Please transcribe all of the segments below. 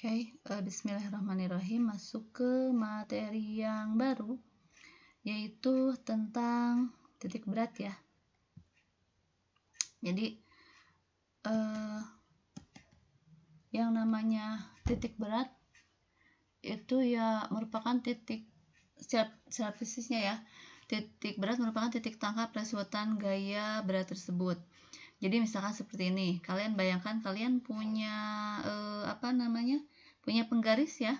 Bismillahirrahmanirrahim. Masuk ke materi yang baru, yaitu tentang titik berat ya. Jadi yang namanya titik berat itu ya merupakan titik secara fisiknya ya. Titik berat merupakan titik tangkap resultan gaya berat tersebut. Jadi misalkan seperti ini, kalian bayangkan kalian punya punya penggaris ya.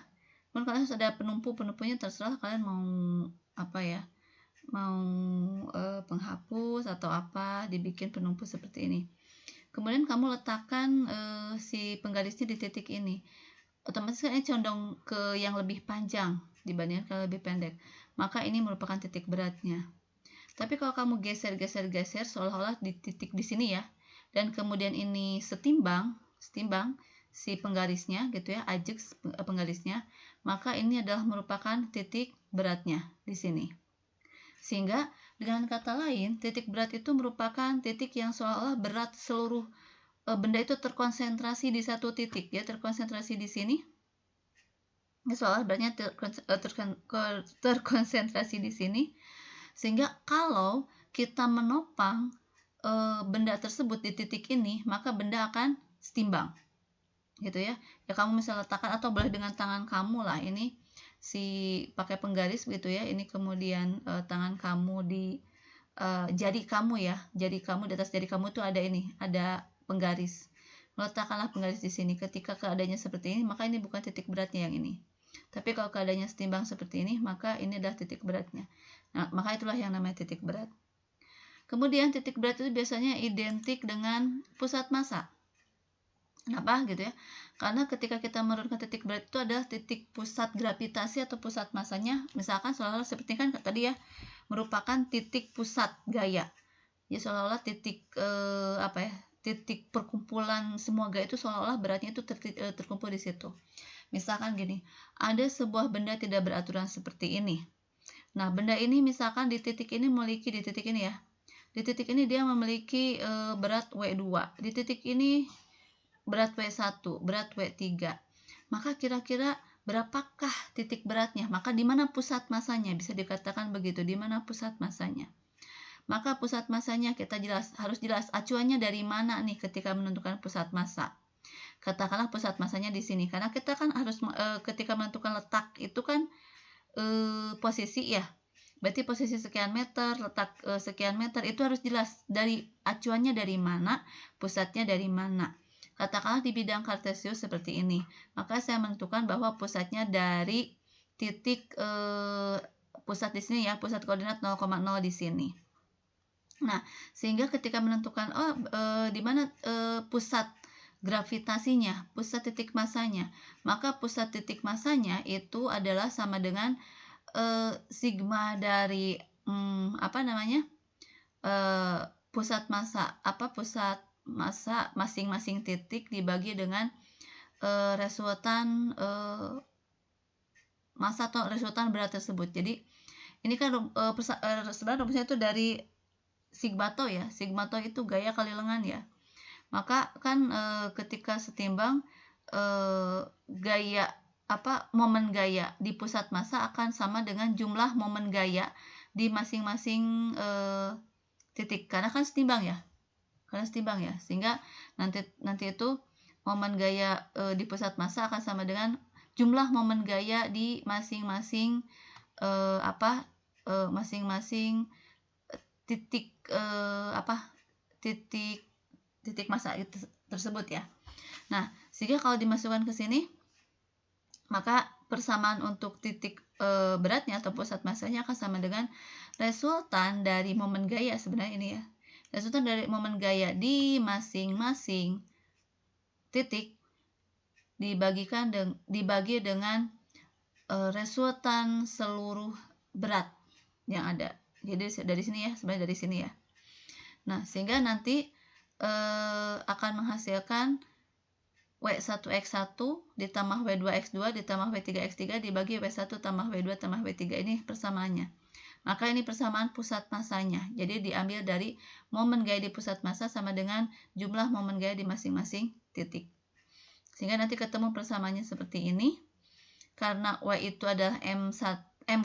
Kemudian kalian harus ada penumpunya terserah kalian mau mau penghapus atau apa, dibikin penumpu seperti ini. Kemudian kamu letakkan si penggarisnya di titik ini. Otomatis kan ini condong ke yang lebih panjang dibandingkan ke lebih pendek. Maka ini merupakan titik beratnya. Tapi kalau kamu geser seolah-olah di titik di sini ya, dan kemudian ini setimbang si penggarisnya gitu ya, ajak penggarisnya, maka ini adalah merupakan titik beratnya di sini. Sehingga dengan kata lain, titik berat itu merupakan titik yang seolah-olah berat seluruh benda itu terkonsentrasi di satu titik ya, terkonsentrasi di sini. Seolah beratnya terkonsentrasi di sini. Sehingga kalau kita menopang benda tersebut di titik ini, maka benda akan setimbang gitu ya. Ya kamu misalnya letakkan atau boleh dengan tangan kamu lah, ini si pakai penggaris gitu ya, ini kemudian tangan kamu di jari kamu ya, jari kamu di atas jari kamu tuh ada penggaris. Letakkanlah penggaris di sini. Ketika keadaannya seperti ini, maka ini bukan titik beratnya yang ini. Tapi kalau keadaannya setimbang seperti ini, maka ini adalah titik beratnya. Nah, maka itulah yang namanya titik berat. Kemudian titik berat itu biasanya identik dengan pusat massa. Kenapa gitu ya? Karena ketika kita menurunkan titik berat itu adalah titik pusat gravitasi atau pusat massanya, misalkan seolah-olah seperti kan tadi ya, merupakan titik pusat gaya. Ya seolah-olah titik titik perkumpulan semua gaya itu seolah-olah beratnya itu terkumpul di situ. Misalkan gini, ada sebuah benda tidak beraturan seperti ini. Nah, benda ini misalkan di titik ini memiliki, di titik ini ya, di titik ini dia memiliki berat W2, di titik ini berat W1, berat W3. Maka kira-kira berapakah titik beratnya? Maka di mana pusat massanya? Bisa dikatakan begitu, di mana pusat massanya? Maka pusat massanya kita harus jelas acuannya dari mana nih ketika menentukan pusat massa. Katakanlah pusat massanya di sini, karena kita kan harus ketika menentukan letak itu kan posisi ya, berarti posisi sekian meter, letak sekian meter, itu harus jelas dari acuannya dari mana, pusatnya dari mana. Katakanlah di bidang kartesius seperti ini, maka saya menentukan bahwa pusatnya dari titik pusat di sini ya, pusat koordinat 0,0 di sini. Nah, sehingga ketika menentukan di mana pusat gravitasinya, pusat titik massanya, maka pusat titik massanya itu adalah sama dengan sigma dari pusat massa masing-masing titik dibagi dengan resultan massa atau resultan berat tersebut. Jadi ini kan sebenarnya rumusnya itu dari sigma tau ya. Sigma tau itu gaya kali lengan ya. Maka kan ketika setimbang momen gaya di pusat massa akan sama dengan jumlah momen gaya di masing-masing titik, karena kan setimbang ya. Sehingga nanti itu momen gaya di pusat massa akan sama dengan jumlah momen gaya di masing-masing masing-masing titik titik massa tersebut ya. Nah, sehingga kalau dimasukkan ke sini, maka persamaan untuk titik beratnya atau pusat massanya akan sama dengan resultan dari momen gaya sebenarnya ini ya. Resultan dari momen gaya di masing-masing titik dibagi dengan resultan seluruh berat yang ada. Jadi dari sini ya, sebenarnya dari sini ya. Nah, sehingga nanti akan menghasilkan W1X1 ditambah W2X2 ditambah W3X3 dibagi W1 tambah W2 tambah W3. Ini persamaannya. Maka ini persamaan pusat massanya. Jadi diambil dari momen gaya di pusat massa sama dengan jumlah momen gaya di masing-masing titik. Sehingga nanti ketemu persamaannya seperti ini. Karena Y itu adalah M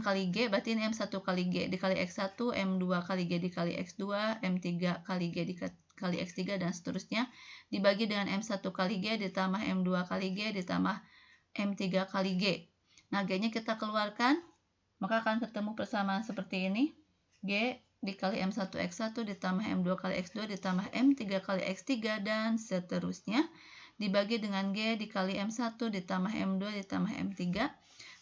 kali G, berarti ini M1 kali G dikali X1, M2 kali G dikali X2, M3 kali G dikali X3, dan seterusnya. Dibagi dengan M1 kali G ditambah M2 kali G ditambah M3 kali G. Nah, G-nya kita keluarkan, maka akan ketemu persamaan seperti ini. G dikali M1 X1 ditambah M2 kali X2 ditambah M3 kali X3, dan seterusnya. Dibagi dengan G dikali M1 ditambah M2 ditambah M3.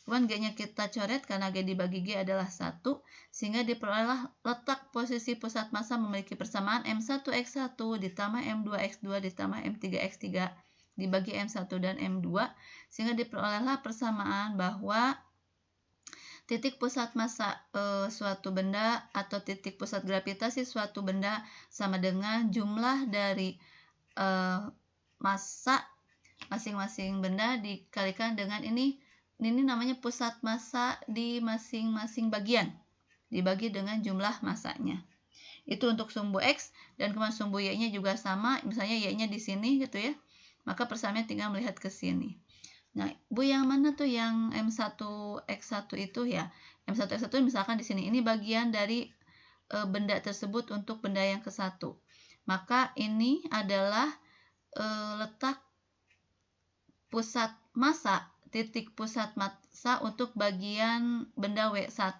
Kemudian G-nya kita coret karena G dibagi G adalah 1, sehingga diperolehlah letak posisi pusat massa memiliki persamaan M1 X1 ditambah M2 X2 ditambah M3 X3 dibagi M1 dan M2, sehingga diperolehlah persamaan bahwa titik pusat massa suatu benda atau titik pusat gravitasi suatu benda sama dengan jumlah dari massa masing-masing benda dikalikan dengan ini namanya pusat massa di masing-masing bagian dibagi dengan jumlah massanya. Itu untuk sumbu X, dan kemudian sumbu Y-nya juga sama, misalnya Y-nya di sini gitu ya. Maka persamaannya tinggal melihat ke sini. Nah, Bu, yang mana tuh yang M1 X1 itu ya? M1 X1 misalkan di sini, ini bagian dari benda tersebut untuk benda yang ke-1. Maka ini adalah letak pusat massa, titik pusat massa untuk bagian benda W1.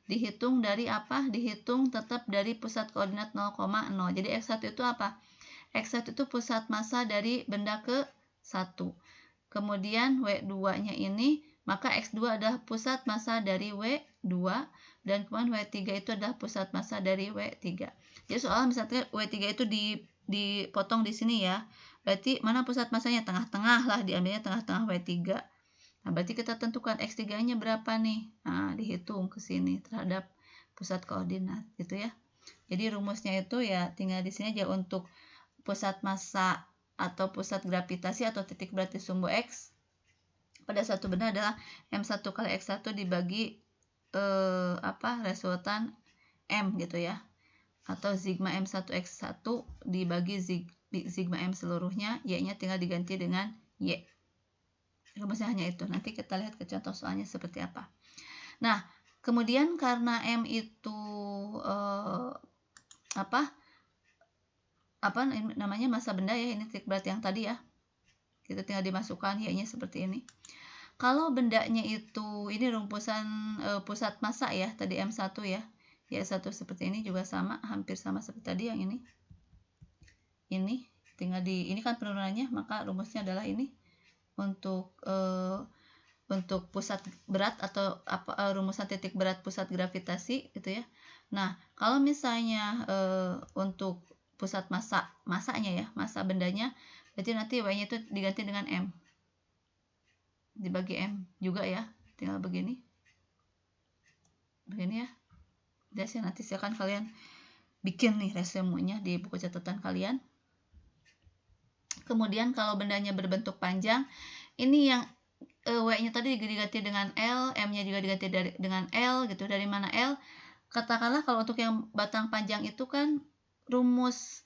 Dihitung dari apa? Dihitung tetap dari pusat koordinat 0,0. Jadi X1 itu apa? X1 itu pusat massa dari benda ke-1. Kemudian W2-nya ini, maka X2 adalah pusat massa dari W2, dan kemudian W3 itu adalah pusat massa dari W3. Jadi soal misalnya W3 itu dipotong di sini ya. Berarti mana pusat massanya? Tengah-tengah lah, diambilnya tengah-tengah W3. Nah, berarti kita tentukan X3-nya berapa nih? Nah, dihitung ke sini terhadap pusat koordinat gitu ya. Jadi rumusnya itu ya tinggal di sini aja untuk pusat massa atau pusat gravitasi atau titik berat di sumbu X pada satu benda adalah M1 kali X1 dibagi resultan M gitu ya. Atau sigma M1 X1 dibagi sigma M seluruhnya, Y-nya tinggal diganti dengan Y. Rumusnya hanya itu. Nanti kita lihat ke contoh soalnya seperti apa. Nah, kemudian karena M itu namanya massa benda ya, ini titik berat yang tadi ya. Kita tinggal dimasukkan Y-nya seperti ini. Kalau bendanya itu, ini rumusan pusat massa ya, tadi M1 ya. Y1 seperti ini juga sama, hampir sama seperti tadi yang ini. Ini tinggal ini kan penurunannya, maka rumusnya adalah ini untuk pusat berat atau rumusan titik berat pusat gravitasi gitu ya. Nah, kalau misalnya untuk pusat massanya ya, massa bendanya, berarti nanti Y-nya itu diganti dengan M. Dibagi M juga ya, tinggal begini. Begini ya. Jadi nanti silakan kalian bikin nih resumenya di buku catatan kalian. Kemudian kalau bendanya berbentuk panjang, ini yang W-nya tadi diganti dengan L, M-nya juga diganti dengan L gitu. Dari mana L? Katakanlah kalau untuk yang batang panjang itu kan rumus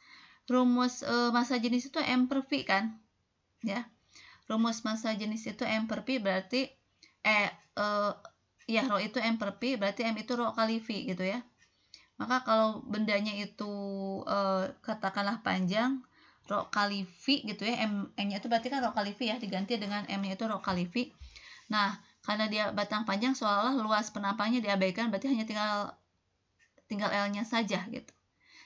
massa jenis itu M per V kan? Ya. Rumus massa jenis itu M per V berarti ya rho itu M per P, berarti M itu rho kali V gitu ya. Maka kalau bendanya itu katakanlah panjang, rho kali V gitu ya, M-nya itu berarti kan rho kali V ya, diganti dengan M-nya itu rho kali V. Nah, karena dia batang panjang seolah-olah luas penampangnya diabaikan, berarti hanya tinggal L-nya saja gitu.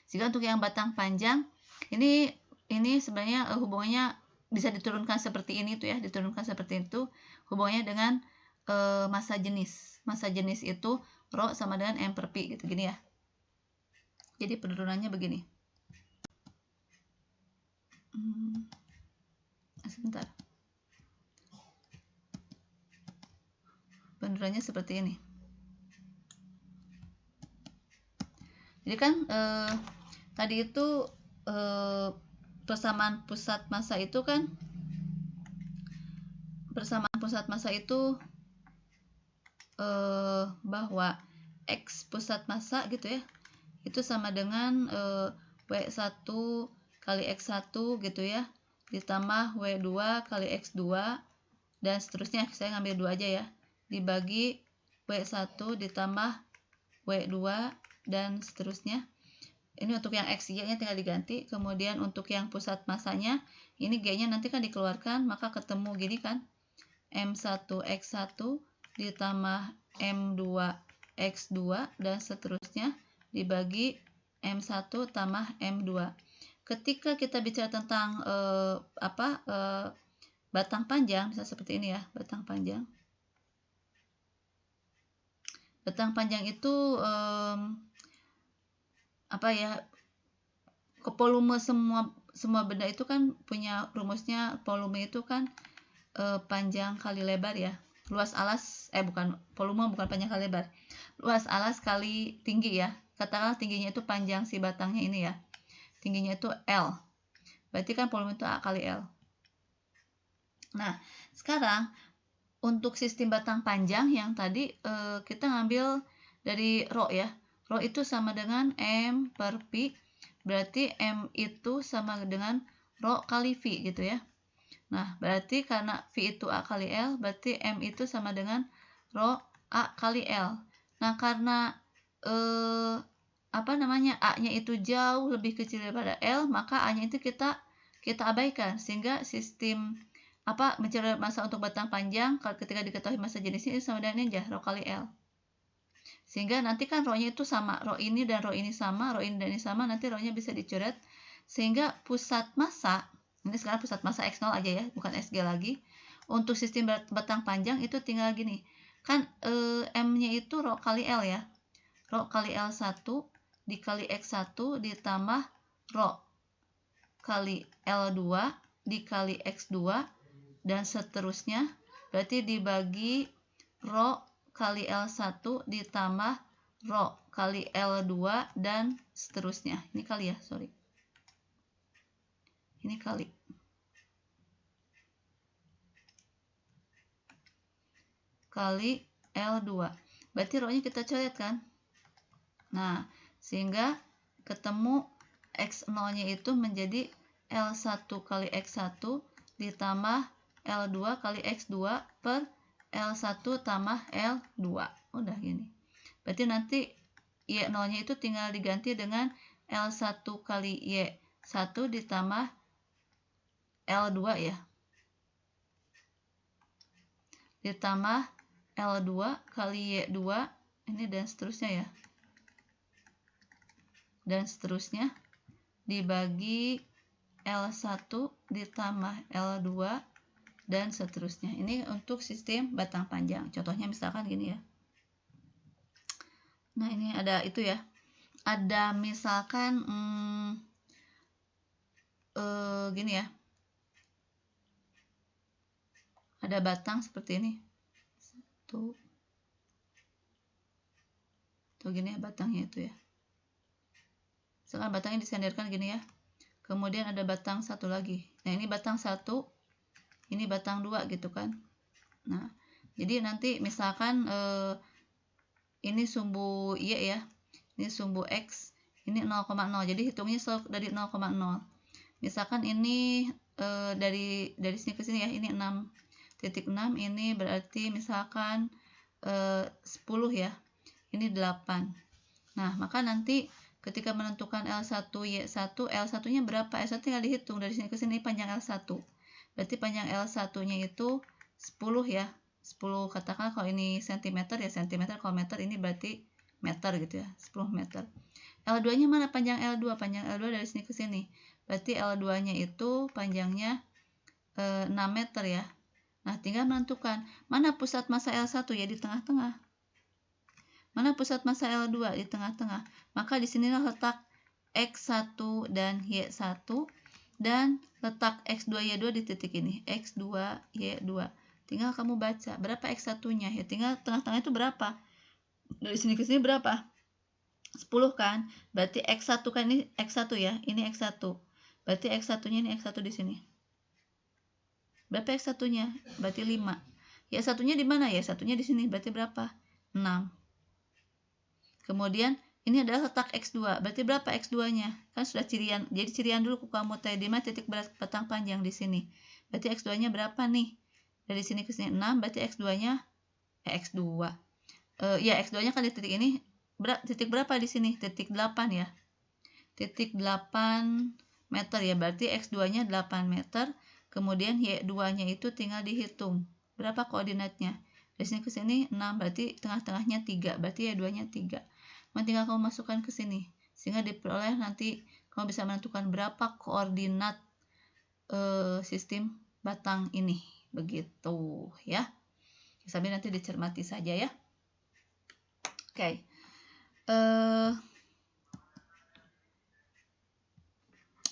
Sehingga untuk yang batang panjang, ini sebenarnya hubungannya bisa diturunkan seperti ini tuh ya, diturunkan seperti itu hubungannya dengan massa jenis. Massa jenis itu rho sama dengan M per P gitu gini ya. Jadi penurunannya begini. Sebentar. Penurunannya seperti ini. Jadi kan tadi itu persamaan pusat massa itu kan bahwa X pusat massa gitu ya, itu sama dengan W1 kali X1 gitu ya, ditambah W2 kali X2 dan seterusnya. Saya ngambil 2 aja ya, dibagi W1 ditambah W2 dan seterusnya. Ini untuk yang X, Y nya tinggal diganti. Kemudian untuk yang pusat masanya, ini G nya nanti kan dikeluarkan, maka ketemu gini kan, M1X1 ditambah M2X2 dan seterusnya dibagi M1 tambah M2. Ketika kita bicara tentang batang panjang, bisa seperti ini ya, batang panjang. Batang panjang itu volume semua benda itu kan punya rumusnya, volume itu kan panjang kali lebar ya. Luas alas volume bukan panjang kali lebar. Luas alas kali tinggi ya. Katakanlah tingginya itu panjang si batangnya ini ya. Tingginya itu L. Berarti kan volume itu A kali L. Nah, sekarang untuk sistem batang panjang yang tadi kita ngambil dari rho ya. Rho itu sama dengan M per Pi. Berarti M itu sama dengan rho kali V gitu ya. Nah, berarti karena V itu A kali L, berarti M itu sama dengan rho A kali L. Nah, karena A-nya itu jauh lebih kecil daripada L, maka A-nya itu kita abaikan, sehingga sistem mencari massa untuk batang panjang ketika diketahui massa jenisnya itu sama dengan ini aja, rho kali L. Sehingga nanti kan rho-nya itu sama, rho ini dan rho ini sama, rho ini dan ini sama, nanti rho-nya bisa dicoret, sehingga pusat massa, ini sekarang pusat massa X0 aja ya, bukan Xg lagi. Untuk sistem batang panjang itu tinggal gini, kan M-nya itu rho kali L ya, rho kali L1 dikali X1 ditambah rho kali L2 dikali X2 dan seterusnya, berarti dibagi rho kali L1 ditambah rho kali L2 dan seterusnya. Ini kali ya, sorry. Ini kali. Kali L2. Berarti rho-nya kita coret kan? Nah, sehingga ketemu X0-nya itu menjadi L1 kali X1 ditambah L2 kali X2 per L1 tambah L2. Udah gini. Berarti nanti Y0-nya itu tinggal diganti dengan L1 kali Y1 ditambah L2 ya. Ditambah L2 kali Y2, ini dan seterusnya ya. Dan seterusnya dibagi L1 ditambah L2 dan seterusnya. Ini untuk sistem batang panjang. Contohnya misalkan gini ya. Nah, ini ada itu ya. Ada misalkan gini ya. Ada batang seperti ini. Tuh gini ya batangnya itu ya. Sekarang batangnya disenderkan gini ya. Kemudian ada batang satu lagi. Nah, ini batang satu, ini batang dua gitu kan. Nah, jadi nanti misalkan ini sumbu Y ya, ini sumbu X, ini 0,0. Jadi hitungnya dari 0,0. Misalkan ini dari sini ke sini ya, ini 6.6, ini berarti misalkan 10 ya, ini 8. Nah, maka nanti ketika menentukan L1, Y1, L1-nya berapa? L1 tinggal dihitung dari sini ke sini panjang L1. Berarti panjang L1-nya itu 10 ya. 10 katakan kalau ini cm ya, cm, kalau meter ini berarti meter gitu ya, 10 meter. L2-nya mana panjang L2? Panjang L2 dari sini ke sini. Berarti L2-nya itu panjangnya 6 meter ya. Nah, tinggal menentukan mana pusat massa L1 ya, di tengah-tengah. Mana pusat massa L2 di tengah-tengah. Maka di sinilah letak X1 dan Y1 dan letak X2 Y2 di titik ini. X2 Y2. Tinggal kamu baca berapa X1-nya ya. Tinggal tengah-tengah itu berapa? Dari sini ke sini berapa? 10 kan? Berarti X1 kan ini X1 ya. Ini X1. Berarti X1-nya ini X1 di sini. Berapa X1-nya? Berarti 5. Y1-nya di mana? Y1-nya di sini. Berarti berapa? 6. Kemudian ini adalah letak X2. Berarti berapa X2-nya? Kan sudah cirian. Jadi cirian dulu kamu tadi, di mana titik berat batang panjang di sini. Berarti X2-nya berapa nih? Dari sini ke sini 6, berarti X2-nya X2. Ya, X2-nya kan di titik ini. Titik berapa di sini? Titik 8 ya. Titik 8 meter ya. Berarti X2-nya 8 meter. Kemudian Y2-nya itu tinggal dihitung. Berapa koordinatnya? Dari sini ke sini 6, berarti tengah-tengahnya 3. Berarti Y2-nya 3. Tinggal kamu masukkan ke sini sehingga diperoleh nanti kamu bisa menentukan berapa koordinat sistem batang ini, begitu ya. Sambil nanti dicermati saja ya. Oke.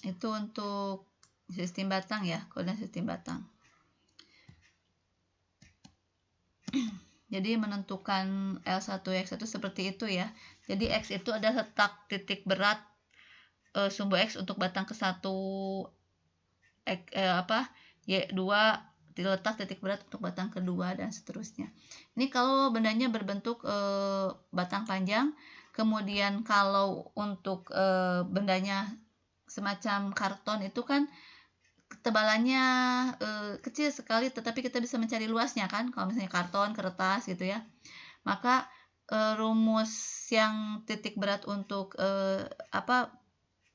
Itu untuk sistem batang ya, koordinat sistem batang. Jadi menentukan L1 X1 seperti itu ya. Jadi X itu adalah letak titik berat sumbu X untuk batang ke-1, Y2 diletak titik berat untuk batang kedua dan seterusnya. Ini kalau bendanya berbentuk batang panjang, kemudian kalau untuk bendanya semacam karton itu kan ketebalannya kecil sekali, tetapi kita bisa mencari luasnya kan, kalau misalnya karton, kertas gitu ya. Maka rumus yang titik berat untuk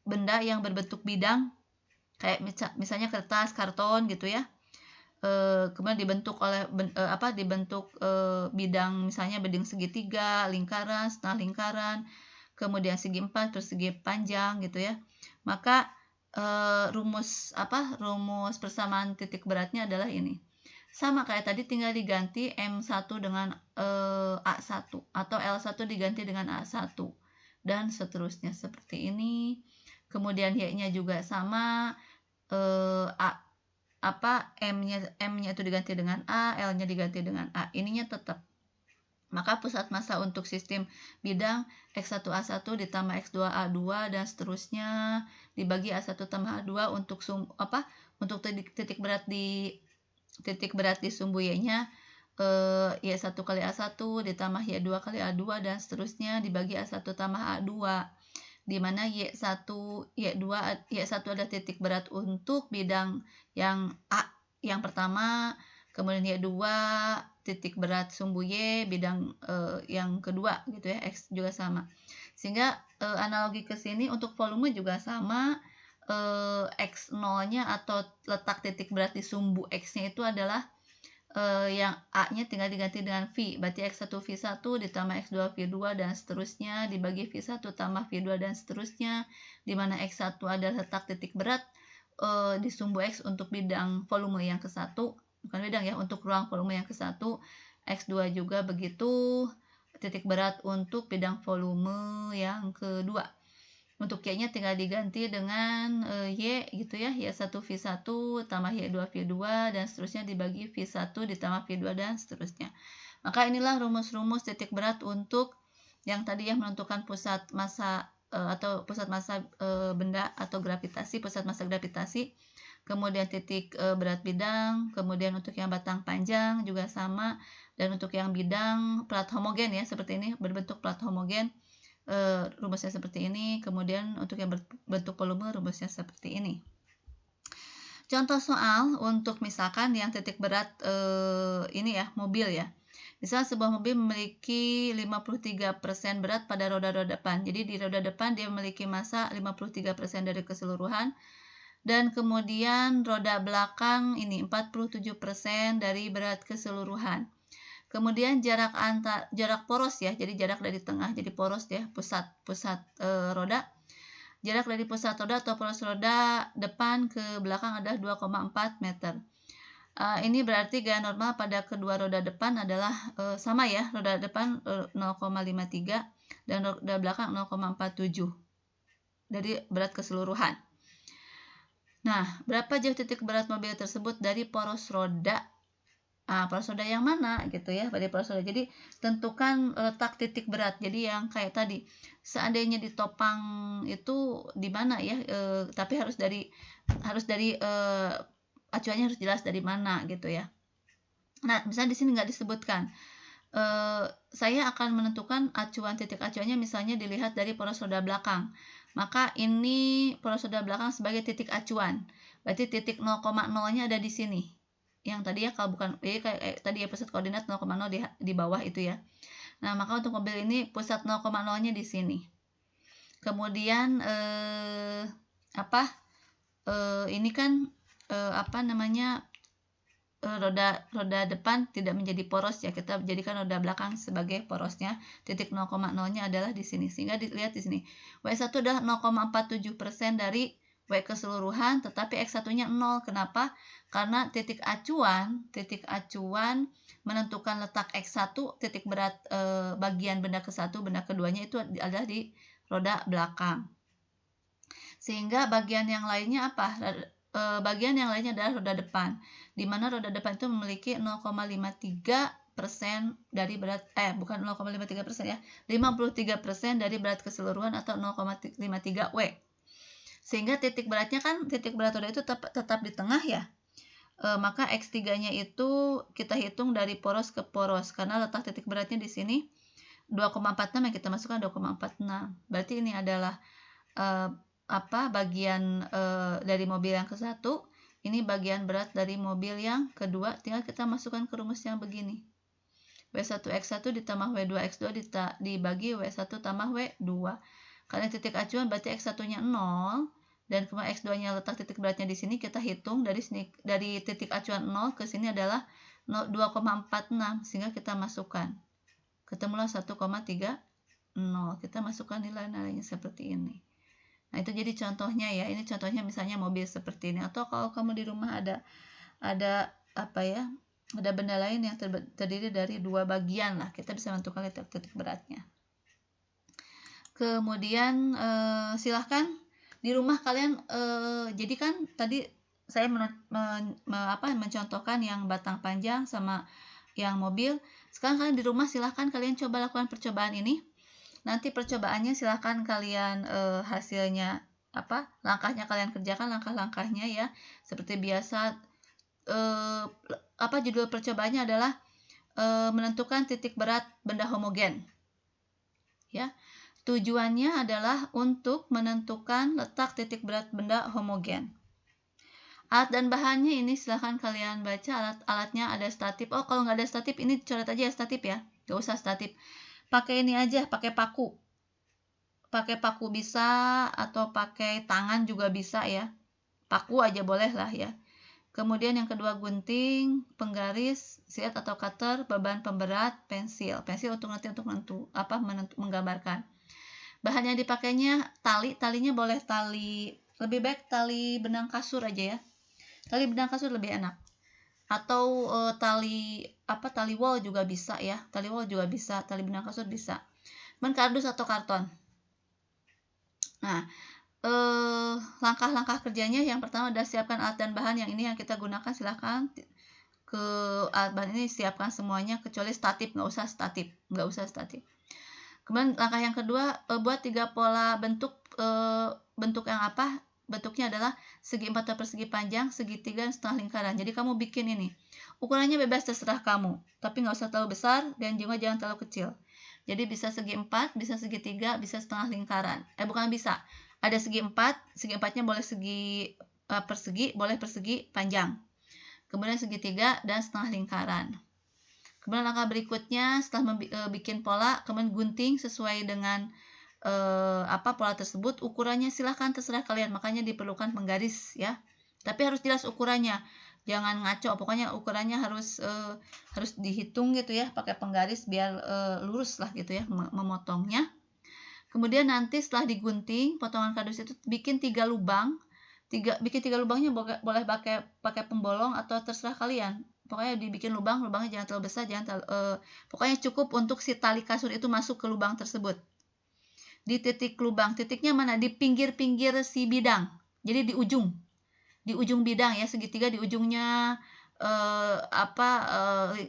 benda yang berbentuk bidang, kayak misalnya kertas, karton gitu ya, kemudian dibentuk oleh bidang, misalnya bidang segitiga, lingkaran, setengah lingkaran, kemudian segi 4 terus segi panjang gitu ya. Maka rumus persamaan titik beratnya adalah ini. Sama kayak tadi, tinggal diganti M1 dengan A1 atau L1 diganti dengan A1 dan seterusnya seperti ini. Kemudian Y-nya juga sama, M-nya itu diganti dengan A, L-nya diganti dengan A. Ininya tetap. Maka pusat massa untuk sistem bidang X1A1 ditambah X2A2 dan seterusnya dibagi A1 tambah A2 untuk titik berat di sumbu Y-nya, Y1 kali A1 ditambah Y2 kali A2 dan seterusnya dibagi A1 tambah A2, di mana Y1 adalah titik berat untuk bidang yang A yang pertama, kemudian Y2 titik berat sumbu Y bidang yang kedua gitu ya, X juga sama. Sehingga analogi ke sini untuk volume juga sama, X0-nya atau letak titik berat di sumbu X-nya itu adalah yang A-nya tinggal diganti dengan V, berarti X1 V1 ditambah X2 V2 dan seterusnya dibagi V1 tambah V2 dan seterusnya, di mana X1 adalah letak titik berat di sumbu X untuk bidang volume yang ke-1, bukan bidang ya, untuk ruang volume yang ke-1, X2 juga begitu, titik berat untuk bidang volume yang kedua. Untuk Y-nya tinggal diganti dengan Y gitu ya, Y1 V1 tambah Y2 V2 dan seterusnya dibagi V1 ditambah V2 dan seterusnya. Maka inilah rumus-rumus titik berat untuk yang tadi yang menentukan pusat massa atau pusat massa benda atau gravitasi, pusat massa gravitasi, kemudian titik berat bidang, kemudian untuk yang batang panjang juga sama, dan untuk yang bidang plat homogen ya, seperti ini, berbentuk plat homogen, rumusnya seperti ini. Kemudian untuk yang berbentuk volume rumusnya seperti ini. Contoh soal untuk misalkan yang titik berat ini ya, mobil ya. Misal sebuah mobil memiliki 53% berat pada roda-roda depan. Jadi di roda depan dia memiliki massa 53% dari keseluruhan, dan kemudian roda belakang ini 47% dari berat keseluruhan. Kemudian jarak poros ya, jadi jarak dari tengah, jadi poros ya, pusat roda. Jarak dari pusat roda atau poros roda depan ke belakang adalah 2,4 meter. Ini berarti gaya normal pada kedua roda depan adalah sama ya, roda depan 0,53 dan roda belakang 0,47 dari berat keseluruhan. Nah, berapa jauh titik berat mobil tersebut dari poros roda? Poros roda yang mana gitu ya, pada poros roda. Jadi tentukan letak titik berat. Jadi yang kayak tadi, seandainya ditopang itu di mana ya, tapi harus dari acuannya harus jelas dari mana gitu ya. Nah, misalnya di sini nggak disebutkan saya akan menentukan acuan, titik acuannya misalnya dilihat dari poros roda belakang. Maka ini poros roda belakang sebagai titik acuan. Berarti titik 0,0-nya ada di sini. Yang tadi ya, kalau bukan tadi ya pusat koordinat 0,0 di bawah itu ya. Nah, maka untuk mobil ini pusat 0,0-nya di sini. Kemudian ini kan roda depan tidak menjadi poros ya, kita jadikan roda belakang sebagai porosnya. Titik 0,0-nya adalah di sini, sehingga dilihat di sini W1 adalah 0,47% dari W keseluruhan, tetapi X1-nya 0. Kenapa? Karena titik acuan menentukan letak X1, titik berat bagian benda ke-1, benda keduanya itu adalah di roda belakang. Sehingga bagian yang lainnya apa? Bagian yang lainnya adalah roda depan, di mana roda depan itu memiliki 0,53% dari berat, bukan 0,53% ya, 53% dari berat keseluruhan atau 0,53 W. Sehingga titik beratnya kan, titik berat roda itu tetap di tengah ya. Maka X3-nya itu kita hitung dari poros ke poros, karena letak titik beratnya di sini 2,46 yang kita masukkan 2,46. Berarti ini adalah bagian dari mobil yang ke-1, ini bagian berat dari mobil yang kedua. Tinggal kita masukkan ke rumus yang begini. W1X1 ditambah W2X2 dibagi W1 tambah W2. Karena titik acuan berarti X1-nya 0 dan kemudian X2-nya letak titik beratnya di sini, kita hitung dari titik acuan 0 ke sini adalah 2,46, sehingga kita masukkan. Ketemulah 1,30. Kita masukkan nilai-nilainya seperti ini. Nah, itu jadi contohnya ya. Ini contohnya misalnya mobil seperti ini. Atau kalau kamu di rumah ada benda lain yang terdiri dari dua bagian lah, kita bisa menentukan titik beratnya. Kemudian silahkan di rumah kalian, jadi kan tadi saya mencontohkan yang batang panjang sama yang mobil. Sekarang kalian di rumah silahkan kalian coba lakukan percobaan ini. Nanti percobaannya silahkan kalian hasilnya langkahnya kalian kerjakan, langkah-langkahnya ya. Seperti biasa, judul percobaannya adalah menentukan titik berat benda homogen. Ya. Tujuannya adalah untuk menentukan letak titik berat benda homogen. Alat dan bahannya ini silahkan kalian baca. Alatnya ada statip. Oh, kalau nggak ada statip ini coret aja ya statip ya. Nggak usah statip. Pakai ini aja, pakai paku. Pakai paku bisa atau pakai tangan juga bisa ya. Paku aja boleh lah ya. Kemudian yang kedua gunting, penggaris, silet atau cutter, beban pemberat, pensil. Pensil untuk menggambarkan. Bahan yang dipakainya talinya boleh lebih baik tali benang kasur aja ya. Tali benang kasur lebih enak. Atau tali wol juga bisa ya. Tali wol juga bisa, tali benang kasur bisa. Kardus atau karton. Nah, langkah-langkah kerjanya yang pertama adalah siapkan alat dan bahan yang kita gunakan. Silahkan ke alat bahan ini siapkan semuanya kecuali statip, nggak usah statip. Kemudian langkah yang kedua, buat 3 pola bentuk. Bentuk yang bentuknya adalah segi 4 atau persegi panjang, segitiga, dan setengah lingkaran. Jadi kamu bikin ini. Ukurannya bebas terserah kamu, tapi nggak usah terlalu besar dan juga jangan terlalu kecil. Jadi bisa segi 4, bisa segitiga, bisa setengah lingkaran. Bukan bisa. Ada segi 4, segi 4-nya boleh persegi, boleh persegi panjang. Kemudian segitiga dan setengah lingkaran. Kemudian langkah berikutnya setelah bikin pola, kemudian gunting sesuai dengan pola tersebut. Ukurannya silahkan terserah kalian, makanya diperlukan penggaris ya. Tapi harus jelas ukurannya. Jangan ngaco, pokoknya ukurannya harus dihitung gitu ya, pakai penggaris biar lurus lah gitu ya memotongnya. Kemudian nanti setelah digunting potongan kardus itu bikin 3 lubang. Bikin 3 lubangnya boleh pakai pembolong atau terserah kalian. Pokoknya dibikin lubangnya jangan terlalu besar, pokoknya cukup untuk si tali kasur itu masuk ke lubang tersebut. Di titik lubang, titiknya mana? Di pinggir-pinggir si bidang. Jadi di ujung bidang ya, segitiga di ujungnya,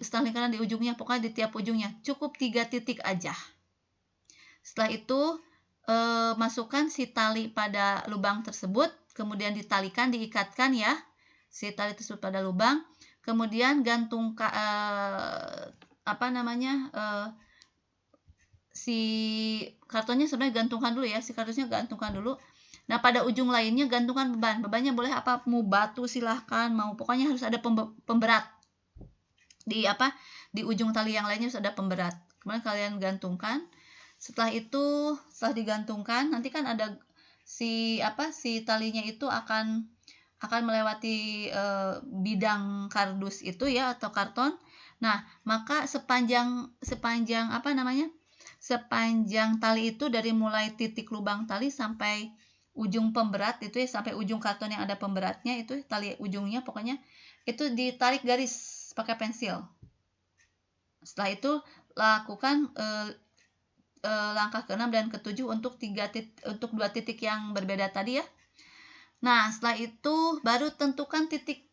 setengah lingkaran di ujungnya, pokoknya di tiap ujungnya. Cukup 3 titik aja. Setelah itu masukkan si tali pada lubang tersebut, kemudian diikatkan ya si tali tersebut pada lubang, kemudian si kartonnya sebenarnya gantungkan dulu ya, si kardusnya gantungkan dulu. Nah, pada ujung lainnya gantungkan beban. Bebannya boleh apa? Mau batu silahkan, mau pokoknya harus ada pemberat. Di ujung tali yang lainnya harus ada pemberat. Kemudian kalian gantungkan. Setelah itu, setelah digantungkan, nanti kan ada si talinya itu akan melewati bidang kardus itu ya, atau karton. Nah, maka sepanjang sepanjang tali itu, dari mulai titik lubang tali sampai ujung pemberat itu ya, sampai ujung karton yang ada pemberatnya itu, tali ujungnya pokoknya itu ditarik garis pakai pensil. Setelah itu lakukan langkah ke-6 dan ke-7 untuk 2 titik yang berbeda tadi ya. Nah, setelah itu baru tentukan titik